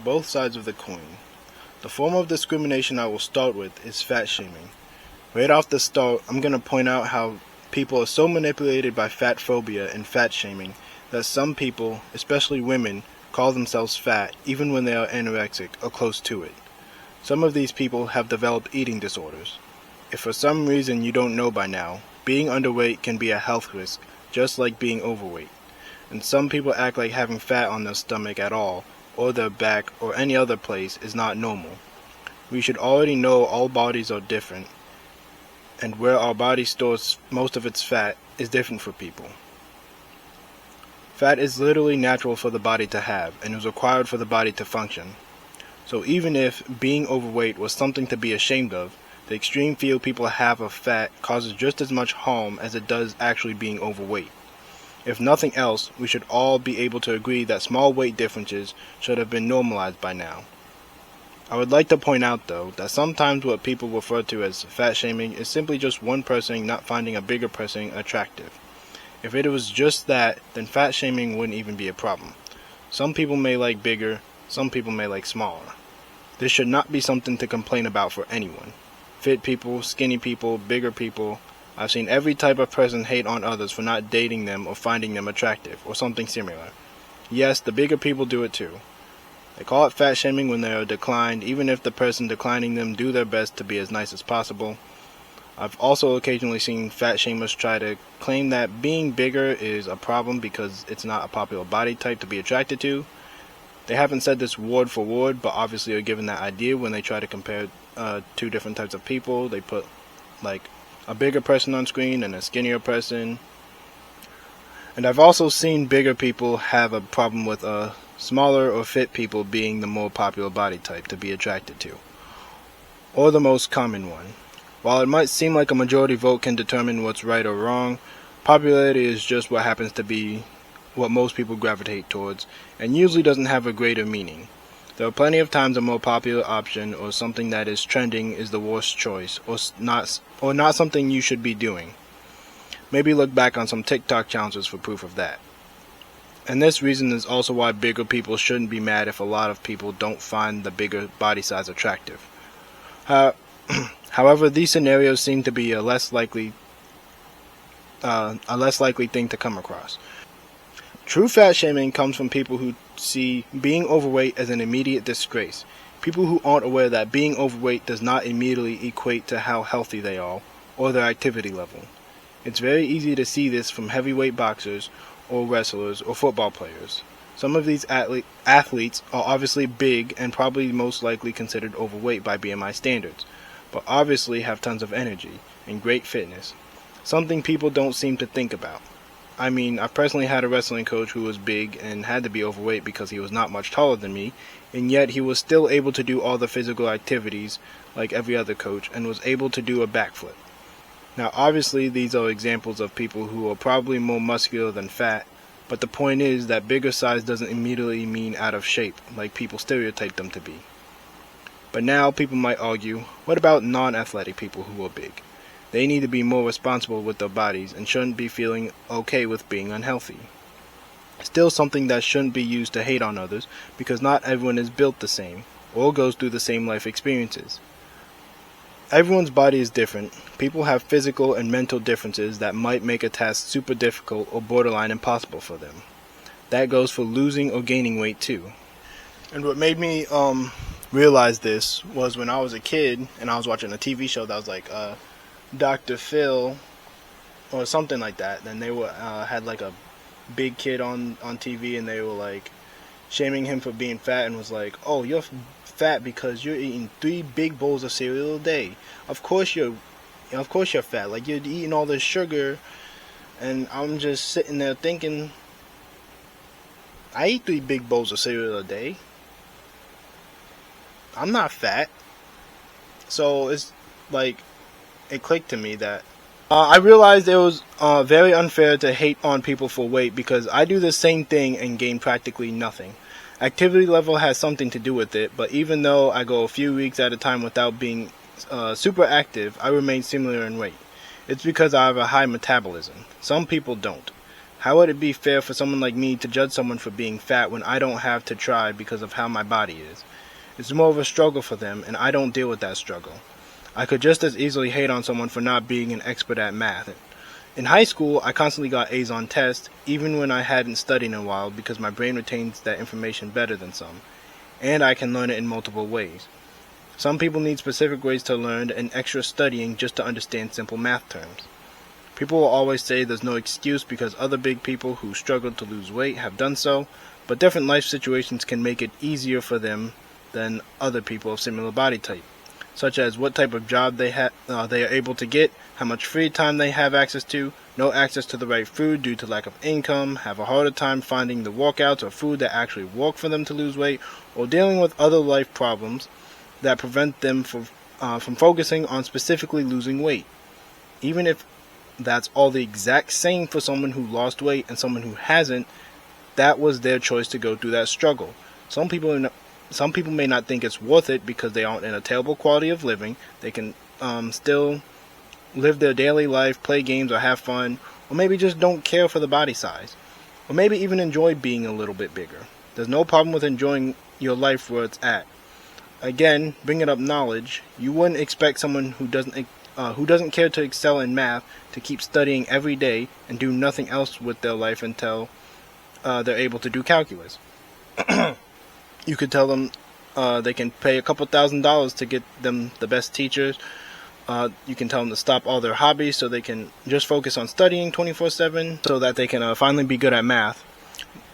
both sides of the coin. The form of discrimination I will start with is fat shaming. Right off the start, I'm going to point out how people are so manipulated by fat phobia and fat shaming that some people, especially women, call themselves fat even when they are anorexic or close to it. Some of these people have developed eating disorders. If for some reason you don't know by now, being underweight can be a health risk, just like being overweight. And some people act like having fat on their stomach at all, or their back, or any other place is not normal. We should already know all bodies are different, and where our body stores most of its fat is different for people. Fat is literally natural for the body to have, and is required for the body to function. So even if being overweight was something to be ashamed of, the extreme feel people have of fat causes just as much harm as it does actually being overweight. If nothing else, we should all be able to agree that small weight differences should have been normalized by now. I would like to point out, though, that sometimes what people refer to as fat shaming is simply just one person not finding a bigger person attractive. If it was just that, then fat shaming wouldn't even be a problem. Some people may like bigger, some people may like smaller. This should not be something to complain about for anyone. Fit people, skinny people, bigger people. I've seen every type of person hate on others for not dating them or finding them attractive, or something similar. Yes, the bigger people do it too. They call it fat shaming when they are declined, even if the person declining them do their best to be as nice as possible. I've also occasionally seen fat shamers try to claim that being bigger is a problem because it's not a popular body type to be attracted to. They haven't said this word for word, but obviously are given that idea when they try to compare two different types of people. They put like a bigger person on screen and a skinnier person. And I've also seen bigger people have a problem with smaller or fit people being the more popular body type to be attracted to, or the most common one. While it might seem like a majority vote can determine what's right or wrong, popularity is just what happens to be what most people gravitate towards, and usually doesn't have a greater meaning. There are plenty of times a more popular option or something that is trending is the worst choice, or not something you should be doing. Maybe look back on some TikTok challenges for proof of that. And this reason is also why bigger people shouldn't be mad if a lot of people don't find the bigger body size attractive. However, these scenarios seem to be a less likely thing to come across. True fat shaming comes from people who see being overweight as an immediate disgrace. People who aren't aware that being overweight does not immediately equate to how healthy they are or their activity level. It's very easy to see this from heavyweight boxers or wrestlers or football players. Some of these athletes are obviously big and probably most likely considered overweight by BMI standards, but obviously have tons of energy and great fitness, something people don't seem to think about. I mean, I personally had a wrestling coach who was big and had to be overweight because he was not much taller than me, and yet he was still able to do all the physical activities like every other coach and was able to do a backflip. Now, obviously, these are examples of people who are probably more muscular than fat, but the point is that bigger size doesn't immediately mean out of shape, like people stereotype them to be. But now people might argue, what about non-athletic people who are big? They need to be more responsible with their bodies and shouldn't be feeling okay with being unhealthy. Still something that shouldn't be used to hate on others, because not everyone is built the same, or goes through the same life experiences. Everyone's body is different. People have physical and mental differences that might make a task super difficult or borderline impossible for them. That goes for losing or gaining weight too. And what made me realize this was when I was a kid and I was watching a TV show that was like Dr. Phil or something like that. Then they had like a big kid on TV and they were like shaming him for being fat and was like, oh, you're fat because you're eating 3 big bowls of cereal a day. Of course you're fat. Like, you're eating all this sugar. And I'm just sitting there thinking, I eat 3 big bowls of cereal a day. I'm not fat. So it's like, it clicked to me that I realized it was very unfair to hate on people for weight, because I do the same thing and gain practically nothing. Activity level has something to do with it, but even though I go a few weeks at a time without being super active, I remain similar in weight. It's because I have a high metabolism. Some people don't. How would it be fair for someone like me to judge someone for being fat when I don't have to try because of how my body is? It's more of a struggle for them, and I don't deal with that struggle. I could just as easily hate on someone for not being an expert at math. In high school, I constantly got A's on tests, even when I hadn't studied in a while, because my brain retains that information better than some, and I can learn it in multiple ways. Some people need specific ways to learn and extra studying just to understand simple math terms. People will always say there's no excuse because other big people who struggled to lose weight have done so, but different life situations can make it easier for them than other people of similar body type, such as what type of job they are able to get, how much free time they have access to, no access to the right food due to lack of income, have a harder time finding the workouts or food that actually work for them to lose weight, or dealing with other life problems that prevent them from focusing on specifically losing weight. Even if that's all the exact same for someone who lost weight and someone who hasn't, that was their choice to go through that struggle. Some people may not think it's worth it because they aren't in a terrible quality of living. They can still live their daily life, play games, or have fun, or maybe just don't care for the body size, or maybe even enjoy being a little bit bigger. There's no problem with enjoying your life where it's at. Again, bringing up knowledge, you wouldn't expect someone who doesn't care to excel in math to keep studying every day and do nothing else with their life until they're able to do calculus. You could tell them they can pay a couple $1,000s to get them the best teachers. You can tell them to stop all their hobbies so they can just focus on studying 24/7 so that they can finally be good at math.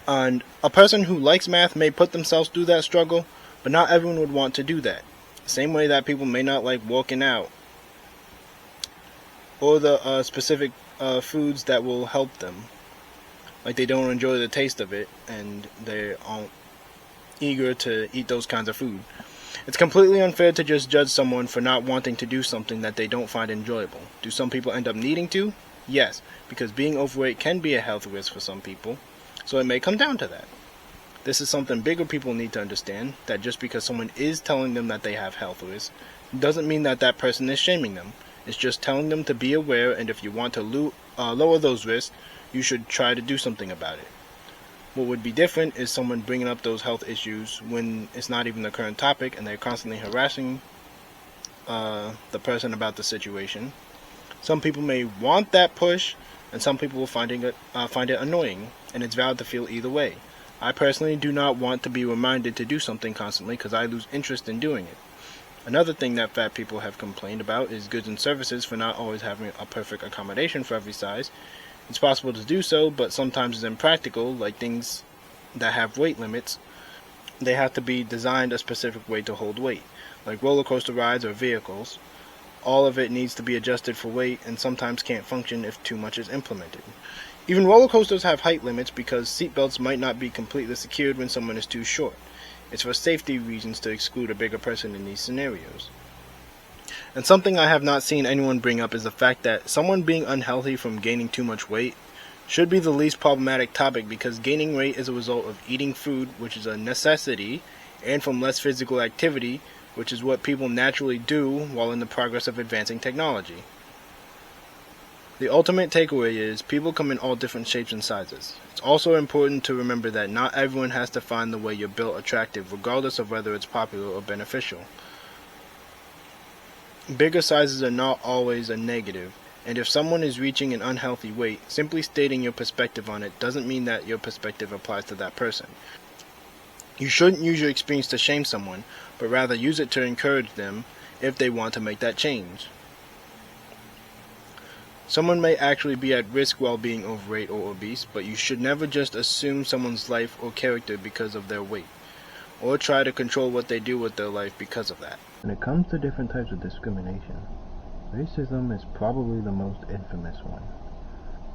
And a person who likes math may put themselves through that struggle, but not everyone would want to do that. Same way that people may not like working out or the specific foods that will help them. Like they don't enjoy the taste of it and they aren't eager to eat those kinds of food. It's completely unfair to just judge someone for not wanting to do something that they don't find enjoyable. Do some people end up needing to? Yes, because being overweight can be a health risk for some people, so it may come down to that. This is something bigger people need to understand, that just because someone is telling them that they have health risks, doesn't mean that that person is shaming them. It's just telling them to be aware, and if you want to lower those risks, you should try to do something about it. What would be different is someone bringing up those health issues when it's not even the current topic and they're constantly harassing the person about the situation. Some people may want that push, and some people will find it annoying, and it's valid to feel either way. I personally do not want to be reminded to do something constantly because I lose interest in doing it. Another thing that fat people have complained about is goods and services for not always having a perfect accommodation for every size. It's possible to do so, but sometimes it's impractical, like things that have weight limits. They have to be designed a specific way to hold weight, like roller coaster rides or vehicles. All of it needs to be adjusted for weight and sometimes can't function if too much is implemented. Even roller coasters have height limits because seatbelts might not be completely secured when someone is too short. It's for safety reasons to exclude a bigger person in these scenarios. And something I have not seen anyone bring up is the fact that someone being unhealthy from gaining too much weight should be the least problematic topic because gaining weight is a result of eating food, which is a necessity, and from less physical activity, which is what people naturally do while in the progress of advancing technology. The ultimate takeaway is people come in all different shapes and sizes. It's also important to remember that not everyone has to find the way you're built attractive, regardless of whether it's popular or beneficial. Bigger sizes are not always a negative, and if someone is reaching an unhealthy weight, simply stating your perspective on it doesn't mean that your perspective applies to that person. You shouldn't use your experience to shame someone, but rather use it to encourage them if they want to make that change. Someone may actually be at risk while being overweight or obese, but you should never just assume someone's life or character because of their weight, or try to control what they do with their life because of that. When it comes to different types of discrimination, racism is probably the most infamous one.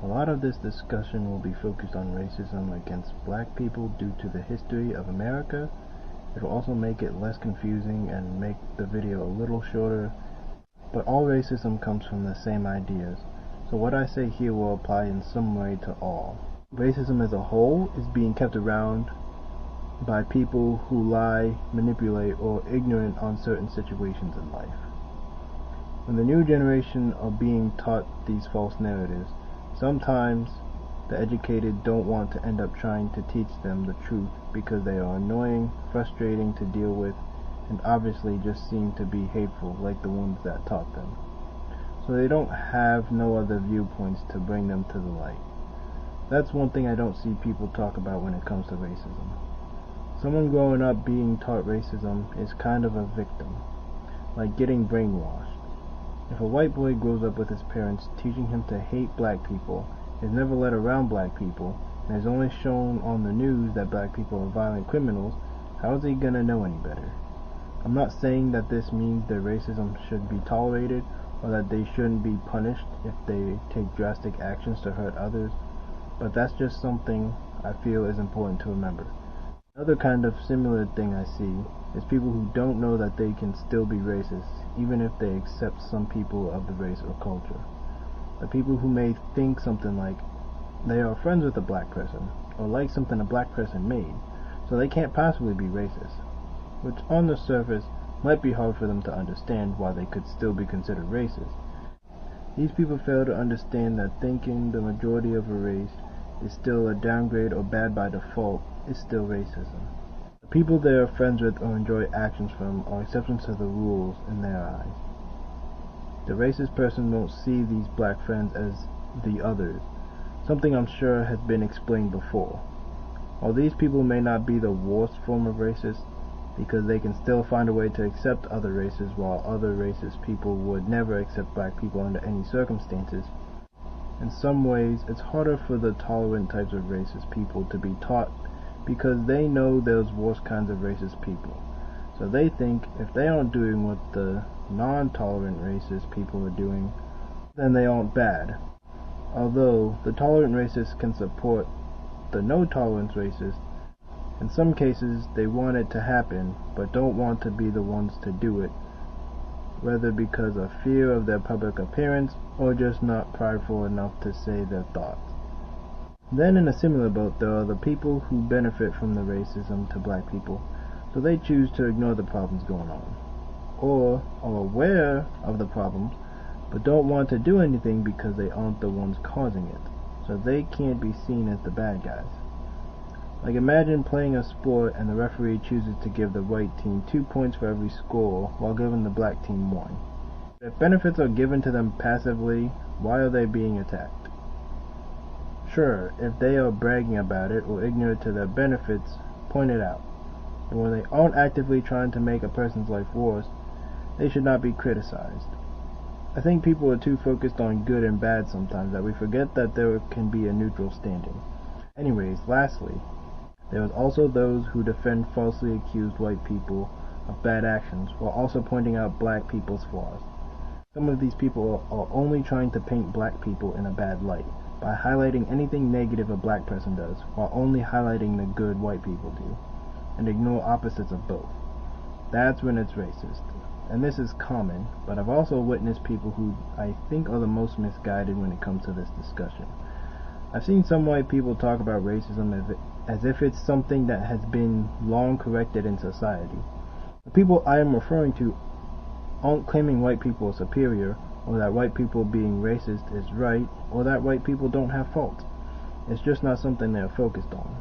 A lot of this discussion will be focused on racism against black people due to the history of America. It will also make it less confusing and make the video a little shorter, but all racism comes from the same ideas. So what I say here will apply in some way to all. Racism as a whole is being kept around by people who lie, manipulate, or ignorant on certain situations in life. When the new generation are being taught these false narratives, sometimes the educated don't want to end up trying to teach them the truth because they are annoying, frustrating to deal with, and obviously just seem to be hateful like the ones that taught them. So they don't have no other viewpoints to bring them to the light. That's one thing I don't see people talk about when it comes to racism. Someone growing up being taught racism is kind of a victim, like getting brainwashed. If a white boy grows up with his parents teaching him to hate black people, is never let around black people, and is only shown on the news that black people are violent criminals, how is he gonna know any better? I'm not saying that this means their racism should be tolerated, or that they shouldn't be punished if they take drastic actions to hurt others, but that's just something I feel is important to remember. Another kind of similar thing I see is people who don't know that they can still be racist, even if they accept some people of the race or culture. The people who may think something like they are friends with a black person, or like something a black person made, so they can't possibly be racist, which on the surface might be hard for them to understand why they could still be considered racist. These people fail to understand that thinking the majority of a race is still a downgrade or bad by default is still racism. The people they are friends with or enjoy actions from are exceptions to the rules in their eyes. The racist person won't see these black friends as the others, something I'm sure has been explained before. While these people may not be the worst form of racist, because they can still find a way to accept other races while other racist people would never accept black people under any circumstances, in some ways it's harder for the tolerant types of racist people to be taught because they know there's worse kinds of racist people. So they think if they aren't doing what the non-tolerant racist people are doing, then they aren't bad. Although the tolerant racists can support the no-tolerance racists, in some cases they want it to happen but don't want to be the ones to do it, whether because of fear of their public appearance or just not prideful enough to say their thoughts. Then in a similar boat there are the people who benefit from the racism to black people, so they choose to ignore the problems going on, or are aware of the problems but don't want to do anything because they aren't the ones causing it, so they can't be seen as the bad guys. Like imagine playing a sport and the referee chooses to give the white team 2 points for every score while giving the black team 1. If benefits are given to them passively, why are they being attacked? Sure, if they are bragging about it or ignorant to their benefits, point it out. But when they aren't actively trying to make a person's life worse, they should not be criticized. I think people are too focused on good and bad sometimes that we forget that there can be a neutral standing. Anyways, lastly, there is also those who defend falsely accused white people of bad actions while also pointing out black people's flaws. Some of these people are only trying to paint black people in a bad light by highlighting anything negative a black person does while only highlighting the good white people do, and ignore opposites of both. That's when it's racist. And this is common, but I've also witnessed people who I think are the most misguided when it comes to this discussion. I've seen some white people talk about racism as if it's something that has been long corrected in society. The people I am referring to aren't claiming white people are superior, or that white people being racist is right, or that white people don't have faults. It's just not something they are focused on.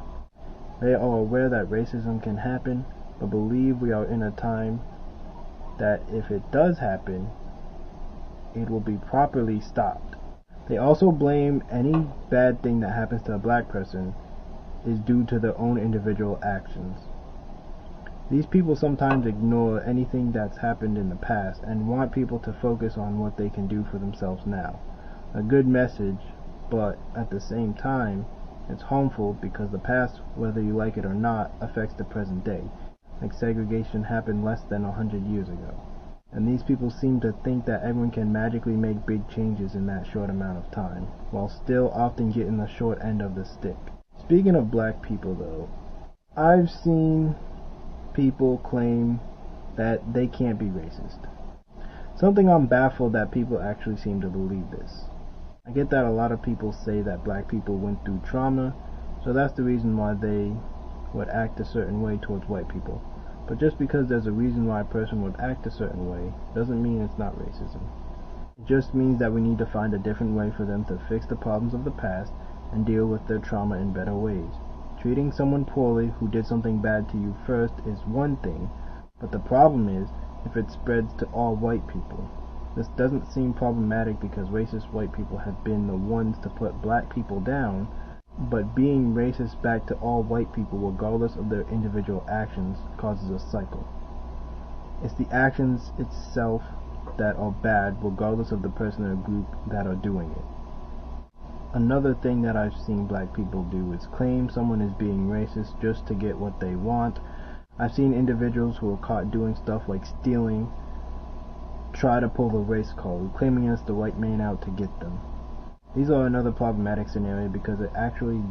They are aware that racism can happen, but believe we are in a time that if it does happen, it will be properly stopped. They also blame any bad thing that happens to a black person is due to their own individual actions. These people sometimes ignore anything that's happened in the past and want people to focus on what they can do for themselves now. A good message, but at the same time, it's harmful because the past, whether you like it or not, affects the present day, like segregation happened less than 100 years ago. And these people seem to think that everyone can magically make big changes in that short amount of time, while still often getting the short end of the stick. Speaking of black people though, I've seen people claim that they can't be racist. Something I'm baffled that people actually seem to believe this. I get that a lot of people say that black people went through trauma, so that's the reason why they would act a certain way towards white people. But just because there's a reason why a person would act a certain way doesn't mean it's not racism. It just means that we need to find a different way for them to fix the problems of the past and deal with their trauma in better ways. Treating someone poorly who did something bad to you first is one thing, but the problem is if it spreads to all white people. This doesn't seem problematic because racist white people have been the ones to put black people down, but being racist back to all white people regardless of their individual actions causes a cycle. It's the actions itself that are bad regardless of the person or group that are doing it. Another thing that I've seen black people do is claim someone is being racist just to get what they want. I've seen individuals who are caught doing stuff like stealing try to pull the race card, claiming it's the white man out to get them. These are another problematic scenario because it actually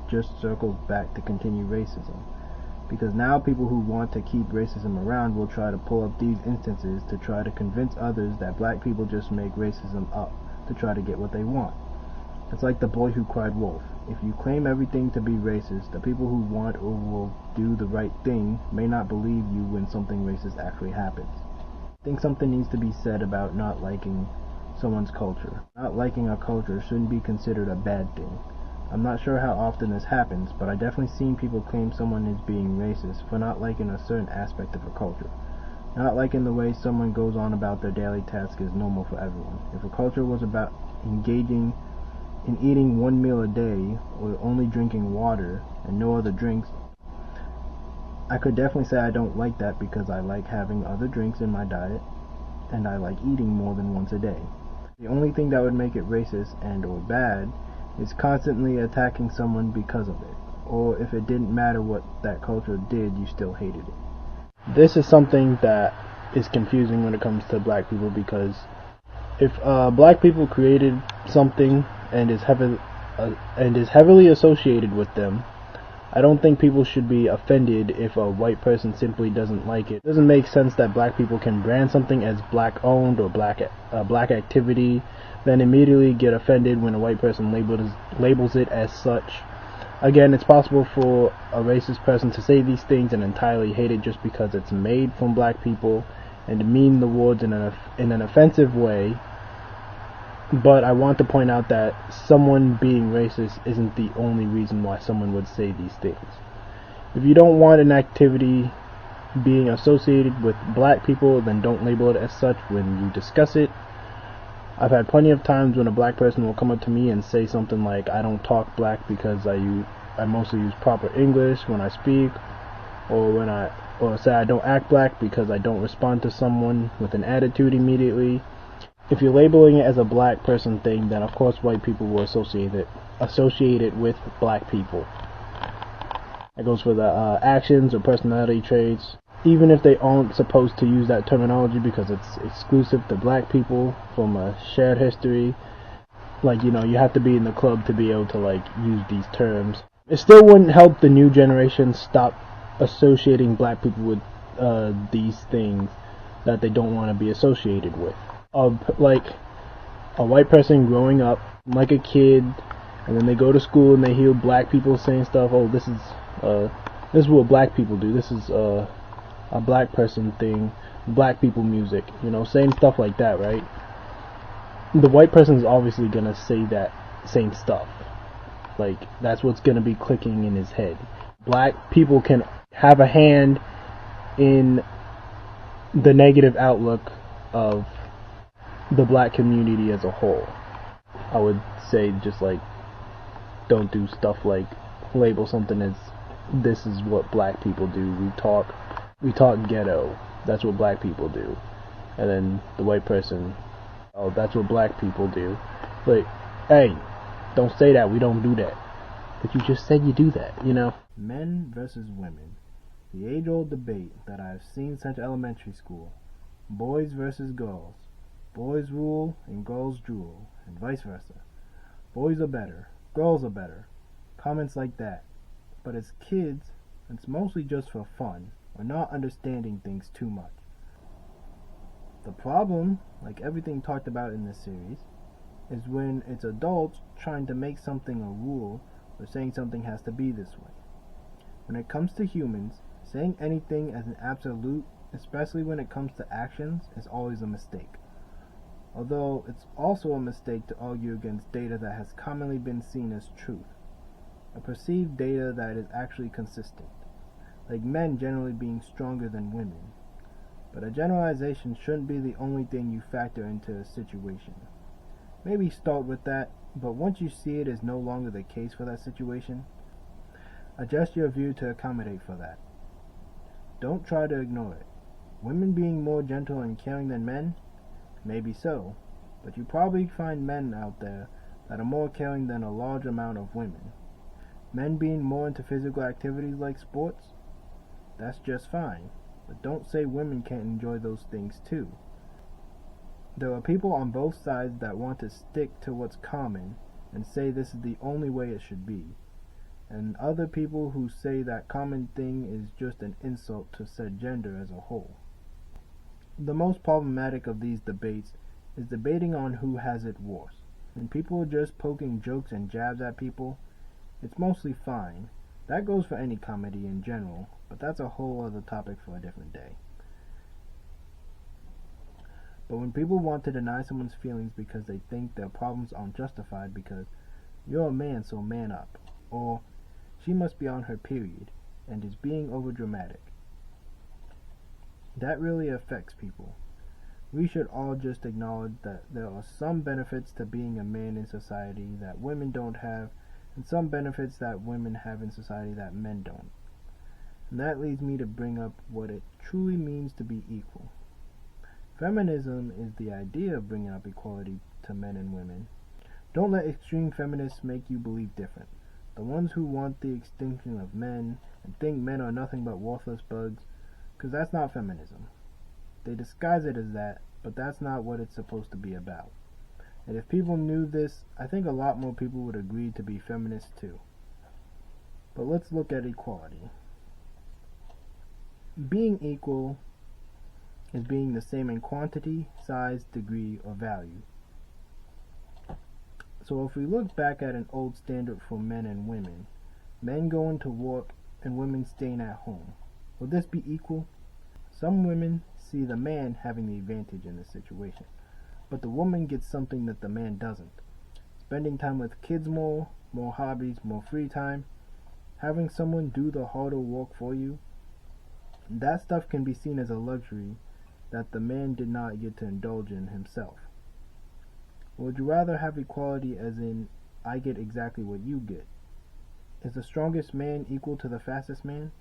just circles back to continue racism. Because now people who want to keep racism around will try to pull up these instances to try to convince others that black people just make racism up to try to get what they want. It's like the boy who cried wolf. If you claim everything to be racist, the people who want or will do the right thing may not believe you when something racist actually happens. I think something needs to be said about not liking someone's culture. Not liking a culture shouldn't be considered a bad thing. I'm not sure how often this happens, but I've definitely seen people claim someone is being racist for not liking a certain aspect of a culture. Not liking the way someone goes on about their daily task is normal for everyone. If a culture was about engaging in eating one meal a day or only drinking water and no other drinks, I could definitely say I don't like that because I like having other drinks in my diet and I like eating more than once a day. The only thing that would make it racist and or bad is constantly attacking someone because of it, or if it didn't matter what that culture did, you still hated it. This is something that is confusing when it comes to black people because if black people created something and is heavily associated with them, I don't think people should be offended if a white person simply doesn't like it. It doesn't make sense that black people can brand something as black owned or black activity, then immediately get offended when a white person labels it as such. Again, it's possible for a racist person to say these things and entirely hate it just because it's made from black people and to mean the words in an offensive way. But I want to point out that someone being racist isn't the only reason why someone would say these things. If you don't want an activity being associated with black people, then don't label it as such when you discuss it. I've had plenty of times when a black person will come up to me and say something like, I don't talk black because I mostly use proper English when I speak, or say I don't act black because I don't respond to someone with an attitude immediately. If you're labeling it as a black person thing, then of course white people will associate it with black people. That goes for the actions or personality traits. Even if they aren't supposed to use that terminology because it's exclusive to black people from a shared history, like, you have to be in the club to be able to use these terms. It still wouldn't help the new generation stop associating black people with these things that they don't want to be associated with. Like a white person growing up like a kid, and then they go to school and they hear black people saying stuff. Oh, this is what black people do. This is a black person thing. Black people music. Saying stuff like that, right? The white person is obviously gonna say that same stuff. Like that's what's gonna be clicking in his head. Black people can have a hand in the negative outlook of the black community as a whole. I would say just don't do stuff like label something as this is what black people do. We talk ghetto. That's what black people do. And then the white person, oh, that's what black people do. Like, hey, don't say that. We don't do that. But you just said you do that, Men versus women. The age-old debate that I've seen since elementary school. Boys versus girls. Boys rule and girls drool, and vice versa. Boys are better, girls are better. Comments like that. But as kids, it's mostly just for fun, or not understanding things too much. The problem, like everything talked about in this series, is when it's adults trying to make something a rule, or saying something has to be this way. When it comes to humans, saying anything as an absolute, especially when it comes to actions, is always a mistake. although it's also a mistake to argue against data that has commonly been seen as truth, a perceived data that is actually consistent, like men generally being stronger than women. But a generalization shouldn't be the only thing you factor into a situation. Maybe start with that, but once you see it is no longer the case for that situation, adjust your view to accommodate for that. Don't try to ignore it. Women being more gentle and caring than men? Maybe so, but you probably find men out there that are more caring than a large amount of women. Men being more into physical activities like sports? That's just fine, but don't say women can't enjoy those things too. There are people on both sides that want to stick to what's common and say this is the only way it should be, and other people who say that common thing is just an insult to said gender as a whole. The most problematic of these debates is debating on who has it worse. When people are just poking jokes and jabs at people, it's mostly fine. That goes for any comedy in general, but that's a whole other topic for a different day. But when people want to deny someone's feelings because they think their problems aren't justified because you're a man so man up, or she must be on her period and is being overdramatic, that really affects people. We should all just acknowledge that there are some benefits to being a man in society that women don't have, and some benefits that women have in society that men don't. And that leads me to bring up what it truly means to be equal. Feminism is the idea of bringing up equality to men and women. Don't let extreme feminists make you believe different. The ones who want the extinction of men and think men are nothing but worthless bugs, because that's not feminism. They disguise it as that, but that's not what it's supposed to be about. And if people knew this, I think a lot more people would agree to be feminists too. But let's look at equality. Being equal is being the same in quantity, size, degree, or value. So if we look back at an old standard for men and women, men going to work and women staying at home, will this be equal? Some women see the man having the advantage in this situation, but the woman gets something that the man doesn't. Spending time with kids more hobbies, more free time, having someone do the harder work for you. That stuff can be seen as a luxury that the man did not get to indulge in himself. Would you rather have equality as in, I get exactly what you get? Is the strongest man equal to the fastest man?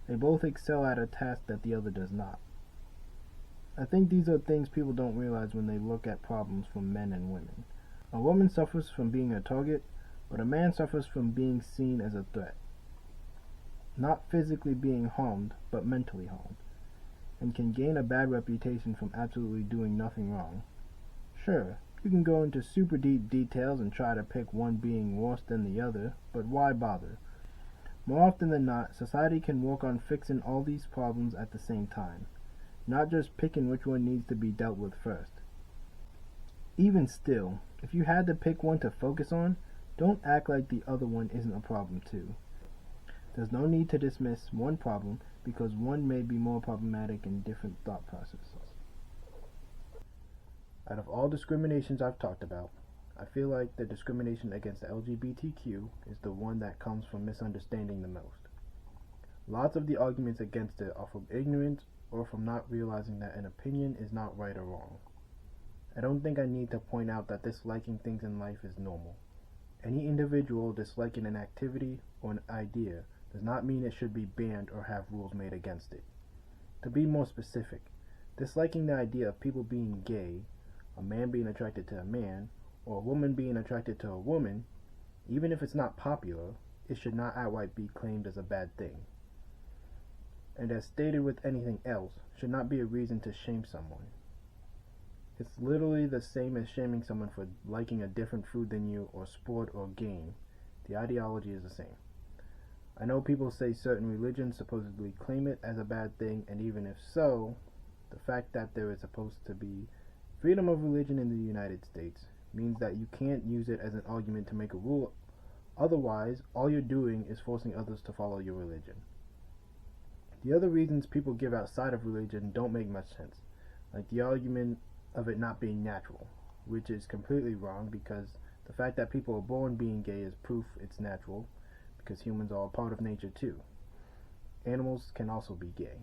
They both excel at a task that the other does not. I think these are things people don't realize when they look at problems from men and women. A woman suffers from being a target, but a man suffers from being seen as a threat. Not physically being harmed, but mentally harmed, and can gain a bad reputation from absolutely doing nothing wrong. Sure, you can go into super deep details and try to pick one being worse than the other, but why bother? More often than not, society can work on fixing all these problems at the same time, not just picking which one needs to be dealt with first. Even still, if you had to pick one to focus on, don't act like the other one isn't a problem too. There's no need to dismiss one problem because one may be more problematic in different thought processes. Out of all discriminations I've talked about, I feel like the discrimination against the LGBTQ is the one that comes from misunderstanding the most. Lots of the arguments against it are from ignorance or from not realizing that an opinion is not right or wrong. I don't think I need to point out that disliking things in life is normal. Any individual disliking an activity or an idea does not mean it should be banned or have rules made against it. To be more specific, disliking the idea of people being gay, a man being attracted to a man, or a woman being attracted to a woman, even if it's not popular, it should not outright be claimed as a bad thing. And as stated with anything else, should not be a reason to shame someone. It's literally the same as shaming someone for liking a different food than you, or sport, or game. The ideology is the same. I know people say certain religions supposedly claim it as a bad thing, and even if so, the fact that there is supposed to be freedom of religion in the United States means that you can't use it as an argument to make a rule. Otherwise, all you're doing is forcing others to follow your religion. The other reasons people give outside of religion don't make much sense, like the argument of it not being natural, which is completely wrong because the fact that people are born being gay is proof it's natural, because humans are a part of nature too. Animals can also be gay,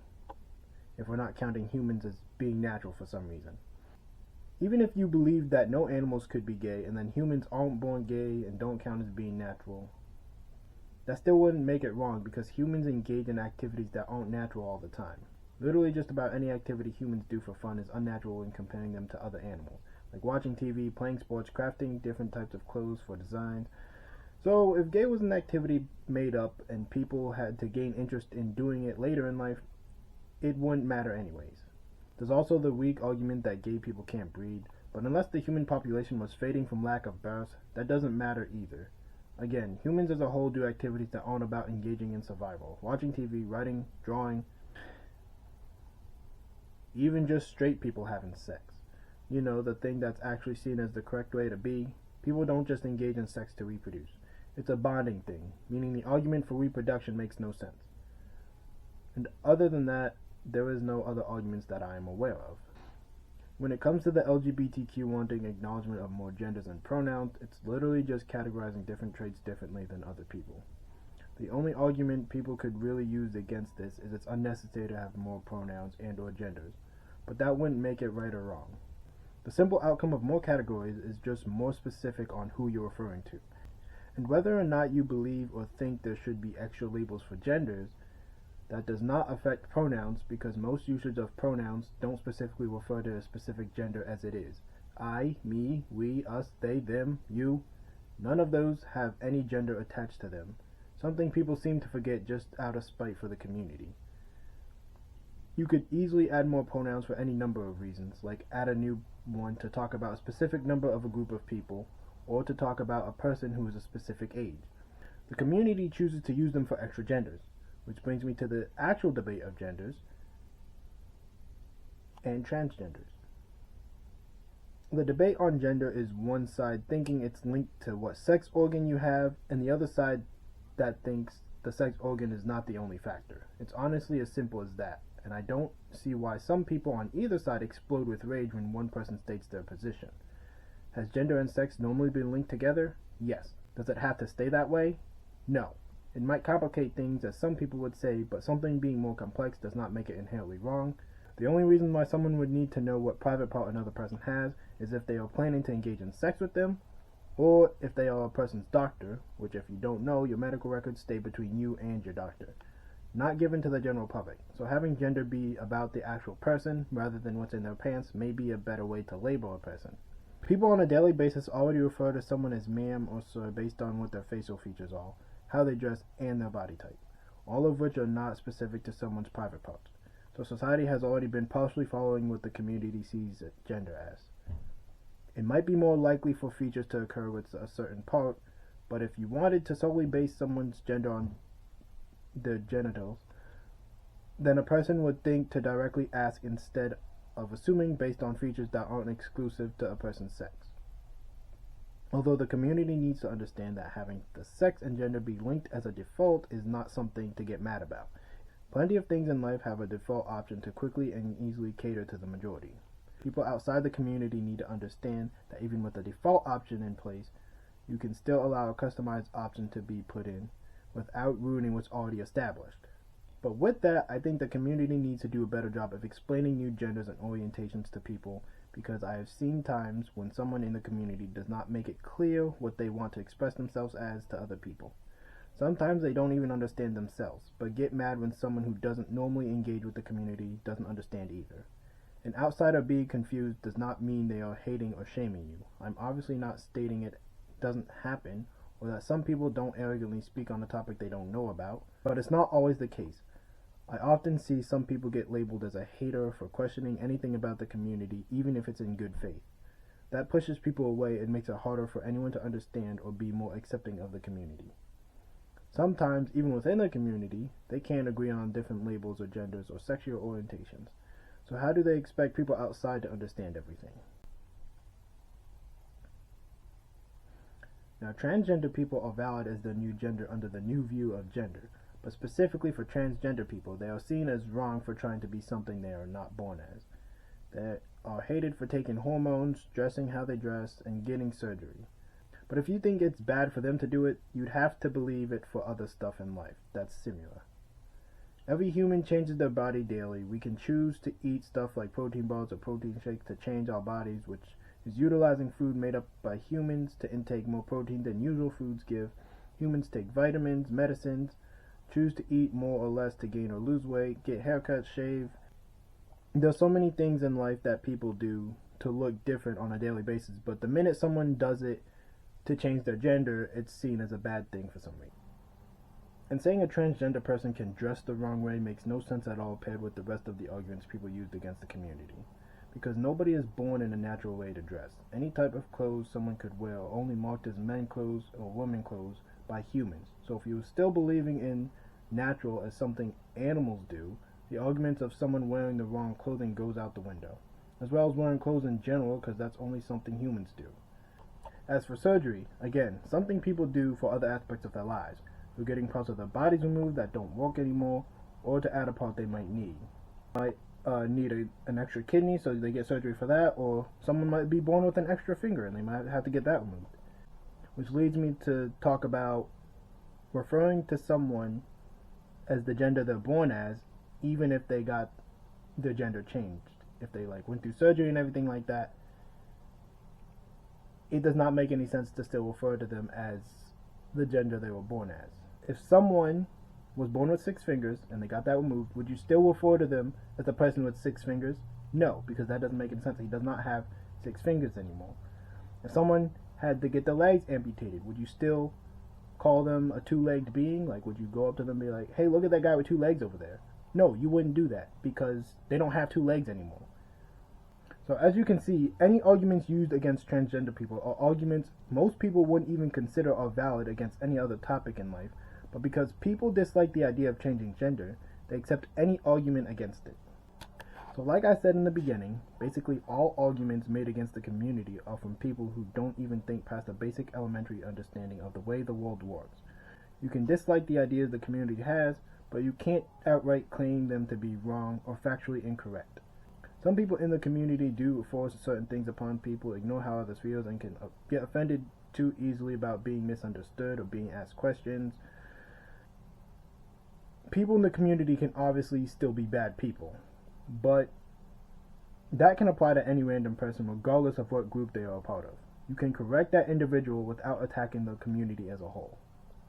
if we're not counting humans as being natural for some reason. Even if you believe that no animals could be gay and then humans aren't born gay and don't count as being natural, that still wouldn't make it wrong because humans engage in activities that aren't natural all the time. Literally just about any activity humans do for fun is unnatural in comparing them to other animals, like watching TV, playing sports, crafting different types of clothes for designs. So if gay was an activity made up and people had to gain interest in doing it later in life, it wouldn't matter anyways. There's also the weak argument that gay people can't breed, but unless the human population was fading from lack of births, that doesn't matter either. Again, humans as a whole do activities that aren't about engaging in survival. Watching TV, writing, drawing, even just straight people having sex. You know, the thing that's actually seen as the correct way to be. People don't just engage in sex to reproduce. It's a bonding thing, meaning the argument for reproduction makes no sense. And other than that, there is no other arguments that I am aware of. When it comes to the LGBTQ wanting acknowledgement of more genders and pronouns, it's literally just categorizing different traits differently than other people. The only argument people could really use against this is it's unnecessary to have more pronouns and or genders, but that wouldn't make it right or wrong. The simple outcome of more categories is just more specific on who you're referring to. And whether or not you believe or think there should be extra labels for genders, that does not affect pronouns because most usage of pronouns don't specifically refer to a specific gender as it is. I, me, we, us, they, them, you. None of those have any gender attached to them, something people seem to forget just out of spite for the community. You could easily add more pronouns for any number of reasons, like add a new one to talk about a specific number of a group of people, or to talk about a person who is a specific age. The community chooses to use them for extra genders. Which brings me to the actual debate of genders and transgenders. The debate on gender is one side thinking it's linked to what sex organ you have, and the other side that thinks the sex organ is not the only factor. It's honestly as simple as that, and I don't see why some people on either side explode with rage when one person states their position. Has gender and sex normally been linked together? Yes. Does it have to stay that way? No. It might complicate things, as some people would say, but something being more complex does not make it inherently wrong. The only reason why someone would need to know what private part another person has is if they are planning to engage in sex with them, or if they are a person's doctor, which if you don't know, your medical records stay between you and your doctor, not given to the general public. So having gender be about the actual person, rather than what's in their pants, may be a better way to label a person. People on a daily basis already refer to someone as ma'am or sir based on what their facial features are, how they dress, and their body type, all of which are not specific to someone's private parts. So society has already been partially following what the community sees gender as. It might be more likely for features to occur with a certain part, but if you wanted to solely base someone's gender on their genitals, then a person would think to directly ask instead of assuming based on features that aren't exclusive to a person's sex. Although the community needs to understand that having the sex and gender be linked as a default is not something to get mad about. Plenty of things in life have a default option to quickly and easily cater to the majority. People outside the community need to understand that even with the default option in place, you can still allow a customized option to be put in without ruining what's already established. But with that, I think the community needs to do a better job of explaining new genders and orientations to people, because I have seen times when someone in the community does not make it clear what they want to express themselves as to other people. Sometimes they don't even understand themselves, but get mad when someone who doesn't normally engage with the community doesn't understand either. An outsider being confused does not mean they are hating or shaming you. I'm obviously not stating it doesn't happen, or that some people don't arrogantly speak on a topic they don't know about, but it's not always the case. I often see some people get labeled as a hater for questioning anything about the community, even if it's in good faith. That pushes people away and makes it harder for anyone to understand or be more accepting of the community. Sometimes, even within the community, they can't agree on different labels or genders or sexual orientations. So how do they expect people outside to understand everything? Now, transgender people are valid as their new gender under the new view of gender. But specifically for transgender people, they are seen as wrong for trying to be something they are not born as. There are hated for taking hormones, dressing how they dress, and getting surgery. But if you think it's bad for them to do it, you'd have to believe it for other stuff in life that's similar. Every human changes their body daily. We can choose to eat stuff like protein bars or protein shakes to change our bodies, which is utilizing food made up by humans to intake more protein than usual foods give. Humans take vitamins, medicines, choose to eat more or less to gain or lose weight, get haircuts, shave. There's so many things in life that people do to look different on a daily basis, but the minute someone does it to change their gender, it's seen as a bad thing for some reason. And saying a transgender person can dress the wrong way makes no sense at all paired with the rest of the arguments people used against the community. Because nobody is born in a natural way to dress. Any type of clothes someone could wear are only marked as men clothes or women clothes by humans. So if you're still believing in natural as something animals do, the argument of someone wearing the wrong clothing goes out the window. As well as wearing clothes in general, because that's only something humans do. As for surgery, again, something people do for other aspects of their lives. For getting parts of their bodies removed that don't work anymore, or to add a part they might need. Might need an extra kidney, so they get surgery for that, or someone might be born with an extra finger and they might have to get that removed. Which leads me to talk about referring to someone as the gender they're born as, even if they got their gender changed. If they went through surgery and everything like that, it does not make any sense to still refer to them as the gender they were born as. If someone was born with 6 fingers and they got that removed, would you still refer to them as a person with 6 fingers? No, because that doesn't make any sense. He does not have 6 fingers anymore. If someone had to get their legs amputated, would you still call them a 2-legged being? Would you go up to them and be like, hey, look at that guy with 2 legs over there? No, you wouldn't do that because they don't have 2 legs anymore. So as you can see, any arguments used against transgender people are arguments most people wouldn't even consider are valid against any other topic in life, but because people dislike the idea of changing gender, they accept any argument against it. So like I said in the beginning, basically all arguments made against the community are from people who don't even think past a basic elementary understanding of the way the world works. You can dislike the ideas the community has, but you can't outright claim them to be wrong or factually incorrect. Some people in the community do force certain things upon people, ignore how others feel, and can get offended too easily about being misunderstood or being asked questions. People in the community can obviously still be bad people, but that can apply to any random person regardless of what group they are a part of. You can correct that individual without attacking the community as a whole.